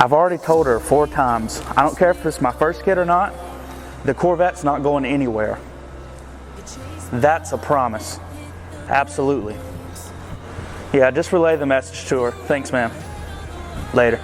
I've already told her 4 times, I don't care if it's my first kid or not, the Corvette's not going anywhere. That's a promise. Absolutely. Yeah, just relay the message to her. Thanks, ma'am. Later.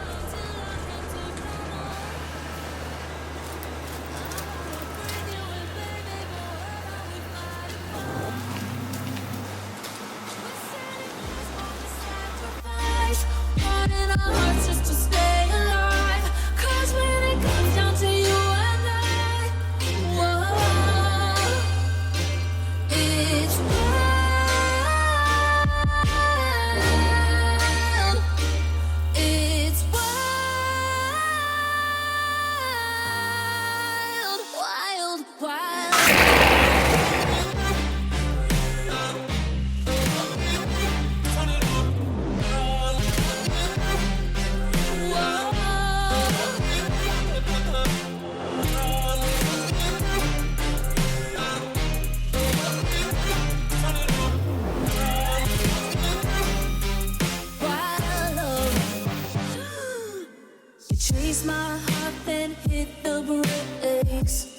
Chase my heart, then hit the brakes.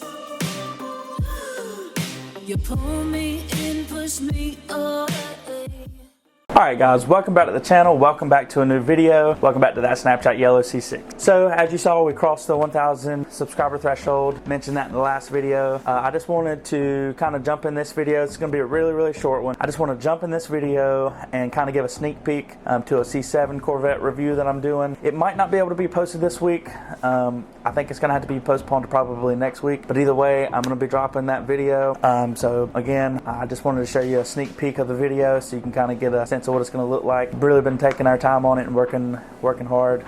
You pull me in, push me away. Alright guys, welcome back to the channel, welcome back to a new video, welcome back to that Snapchat Yellow C6. So as you saw, we crossed the 1,000 subscriber threshold, mentioned that in the last video. I just wanted to kind of jump in this video. It's going to be a really short one. I just want to jump in this video and kind of give a sneak peek to a C7 Corvette review that I'm doing. It might not be able to be posted this week. I think it's going to have to be postponed to probably next week, but either way, I'm going to be dropping that video. So again, I just wanted to show you a sneak peek of the video so you can kind of get a sense of what it's going to look like. Really been taking our time on it and working hard.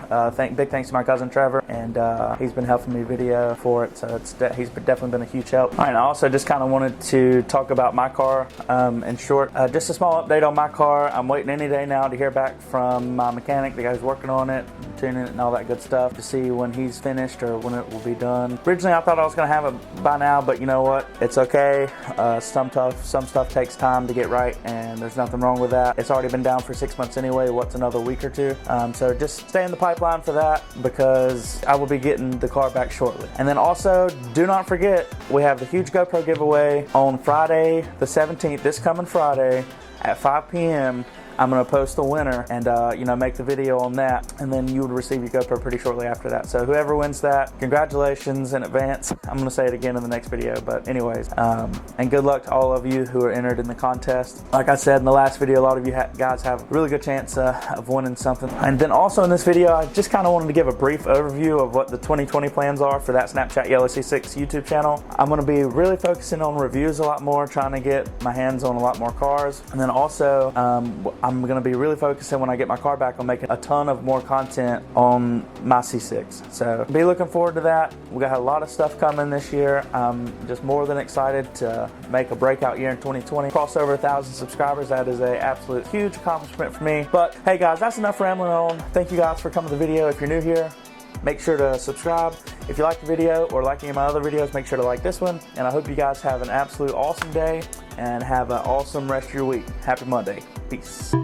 Big thanks to my cousin Trevor, and he's been helping me video for it, so he's definitely been a huge help. All right, I also just kind of wanted to talk about my car in short. Just a small update on my car. I'm waiting any day now to hear back from my mechanic, the guy who's working on it, tuning it and all that good stuff, to see when he's finished or when it will be done. Originally I thought I was going to have it by now, but you know what, it's okay. Some stuff takes time to get right, and there's nothing wrong with that. It's already been down for 6 months anyway. What's another week or two? So just stay in the pipeline for that, because I will be getting the car back shortly. And then also, do not forget, we have the huge GoPro giveaway on Friday the 17th, this coming Friday at 5 p.m. I'm going to post the winner and make the video on that, and then you would receive your GoPro pretty shortly after that. So whoever wins that, congratulations in advance. I'm going to say it again in the next video, but anyways, and good luck to all of you who are entered in the contest. Like I said in the last video, a lot of you guys have a really good chance of winning something. And then also in this video, I just kind of wanted to give a brief overview of what the 2020 plans are for that Snapchat Yellow C6 YouTube channel. I'm going to be really focusing on reviews a lot more, trying to get my hands on a lot more cars, and then also I'm going to be really focusing when I get my car back on making a ton of more content on my C6. So be looking forward to that. We got a lot of stuff coming this year. I'm just more than excited to make a breakout year in 2020. Cross over 1,000 subscribers. That is an absolute huge accomplishment for me. But hey guys, that's enough rambling on. Thank you guys for coming to the video. If you're new here, make sure to subscribe. If you like the video or like any of my other videos, make sure to like this one. And I hope you guys have an absolute awesome day and have an awesome rest of your week. Happy Monday. Peace.